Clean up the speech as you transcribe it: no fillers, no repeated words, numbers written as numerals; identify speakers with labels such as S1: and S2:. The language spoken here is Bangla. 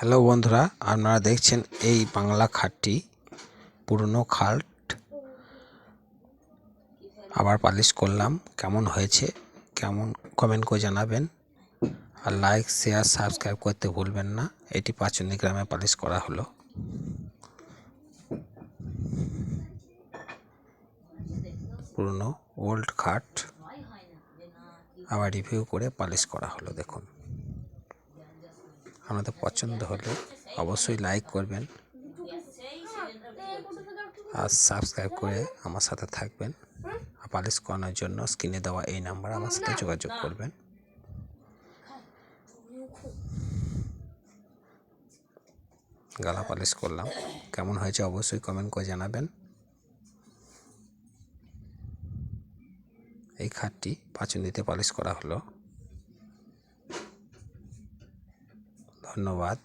S1: হ্যালো বন্ধুরা, আপনারা দেখছেন এই বাংলা খাটটি পুরনো খাট আবার পালিশ করলাম। কেমন হয়েছে কেমন কমেন্ট করে জানাবেন, আর লাইক শেয়ার সাবস্ক্রাইব করতে ভুলবেন না। এটি পাচুনি গ্রামে পালিশ করা হলো। পুরনো ওল্ড খাট আবার রিভিউ করে পালিশ করা হলো। দেখুন, আপনাদের পছন্দ হলে অবশ্যই লাইক করবেন আর সাবস্ক্রাইব করে আমার সাথে থাকবেন। পালিশ করানোর জন্য স্ক্রিনে দেওয়া এই নাম্বার আমার সাথে যোগাযোগ করবেন। গালা পালিশ করলাম, কেমন হয়েছে অবশ্যই কমেন্ট করে জানাবেন। এই খাটটি পাচুনিতে পালিশ করা হলো। ধন্যবাদ।